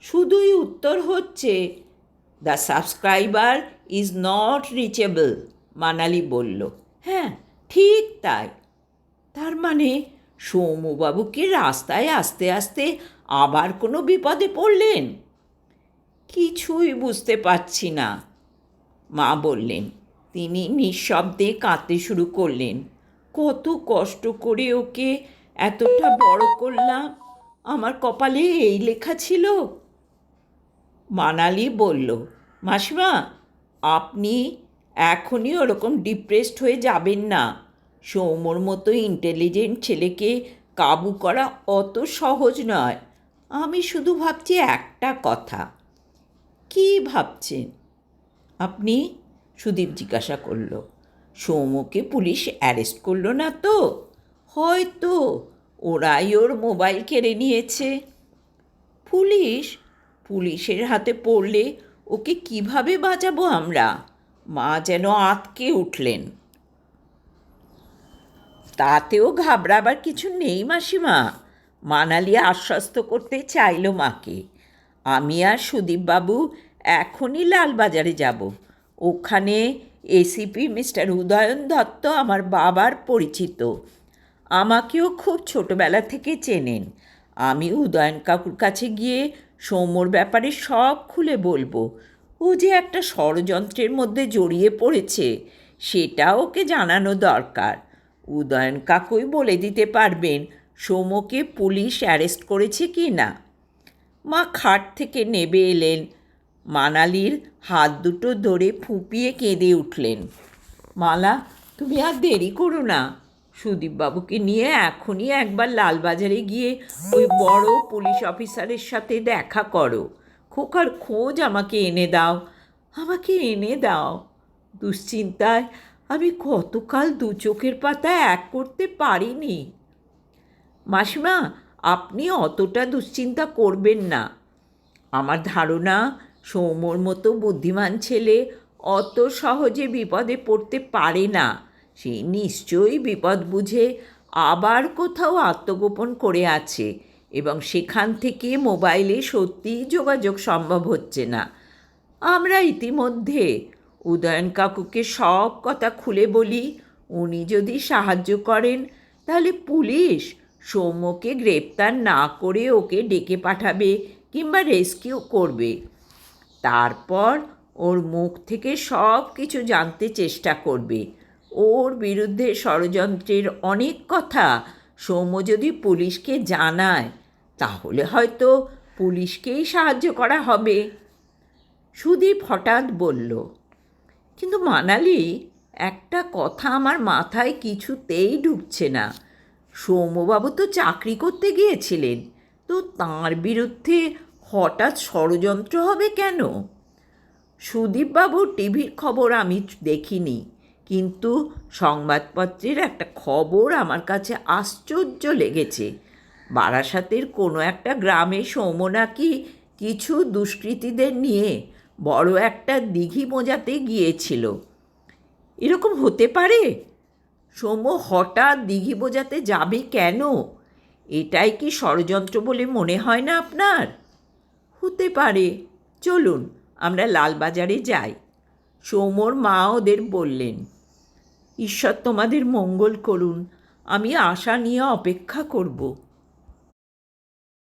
শুধুই উত্তর হচ্ছে, the subscriber is not reachable. Manali বলল। হ্যাঁ, ঠিক তাই। তার মানে সৌম্যবাবু কি রাস্তায় আসতে আসতে আবার কোনো বিপদে পড়লেন? কিছুই বুঝতে পারছি না, মা বললেন। তিনি নিঃশব্দে কাঁদতে শুরু করলেন। কত কষ্ট করে ওকে এতটা বড় করলাম, আমার কপালে এই লেখা ছিল? মানালি বলল, মাসিমা, আপনি এখনই ওরকম ডিপ্রেসড হয়ে যাবেন না। সৌম্যর মতো ইন্টেলিজেন্ট ছেলেকে কাবু করা অত সহজ নয়। আমি শুধু ভাবছি একটা কথা। কি ভাবছেন আপনি? সুদীপ জিজ্ঞাসা করল। সৌম্যকে পুলিশ অ্যারেস্ট করলো না তো? হয়তো ওরাই ওর মোবাইল কেড়ে নিয়েছে। পুলিশের হাতে পড়লে ওকে কিভাবে বাঁচাবো আমরা? মা যেন আঁতকে উঠলেন। তাতেও ঘাবড়াবার কিছু নেই মাসিমা, মানালি আশ্বস্ত করতে চাইল মাকে। আমি আর সুদীপবাবু এখনই লালবাজারে যাব। ওখানে এসিপি মিস্টার উদয়ন দত্ত আমার বাবার পরিচিত। আমাকেও খুব ছোটোবেলা থেকে চেনেন। আমি উদয়ন কাকুর কাছে গিয়ে সৌম্যর ব্যাপারে সব খুলে বলবো। ও যে একটা ষড়যন্ত্রের মধ্যে জড়িয়ে পড়েছে সেটা ওকে জানানো দরকার। উদয়ন কাকুই বলে দিতে পারবেন সৌম্যকে পুলিশ অ্যারেস্ট করেছে কি না। মা খাট থেকে নেমে এলেন, মানালির হাত দুটো ধরে ফুঁপিয়ে কেঁদে উঠলেন। মালা, তুমি আর দেরি করো না। সুদীপবাবুকে নিয়ে এখনই একবার লালবাজারে গিয়ে ওই বড় পুলিশ অফিসারের সাথে দেখা করো। খোকার খোঁজ আমাকে এনে দাও, আমাকে এনে দাও। দুশ্চিন্তায় আমি কতকাল দু চোখের পাতা এক করতে পারিনি। মাসিমা, আপনি অতটা দুশ্চিন্তা করবেন না। আমার ধারণা সৌম্যর মতো বুদ্ধিমান ছেলে অত সহজে বিপদে পড়তে পারে না। সে নিশ্চয়ই বিপদ বুঝে আবার কোথাও আত্মগোপন করে আছে, এবং সেখান থেকে মোবাইলে সত্যিই যোগাযোগ সম্ভব হচ্ছে না। আমরা ইতিমধ্যে উদয়ন কাকুকে সব কথা খুলে বলি। উনি যদি সাহায্য করেন তাহলে পুলিশ সৌম্যকে গ্রেপ্তার না করে ওকে ডেকে পাঠাবে কিংবা রেস্কিউ করবে। তারপর ওর মুখ থেকে সব কিছু জানতে চেষ্টা করবে। ওর বিরুদ্ধে ষড়যন্ত্রের অনেক কথা সৌম্য যদি পুলিশকে জানায়, তাহলে হয়তো পুলিশকেই সাহায্য করা হবে। সুদীপ হঠাৎ বলল, কিন্তু মানালি, একটা কথা আমার মাথায় কিছুতেই ঢুকছে না। সৌম্যবাবু তো চাকরি করতে গিয়েছিলেন, তো তাঁর বিরুদ্ধে হঠাৎ ষড়যন্ত্র হবে কেন? সুদীপবাবুর টিভির খবর আমি দেখিনি, কিন্তু সংবাদপত্রের একটা খবর আমার কাছে আশ্চর্য লেগেছে। বারাসাতের কোনো একটা গ্রামে সৌম্য নাকি কিছু দুষ্কৃতীদের নিয়ে বড় একটা দিঘি মোজাতে গিয়েছিল। এরকম হতে পারে? সৌম্য হঠাৎ দিঘি বোঝাতে যাবে কেন? এটাই কি ষড়যন্ত্র বলে মনে হয় না আপনার? হতে পারে। চলুন আমরা লালবাজারে যাই। সৌম্যর মা ওদের বললেন, ঈশ্বর তোমাদের মঙ্গল করুন, আমি আশা নিয়ে অপেক্ষা করব।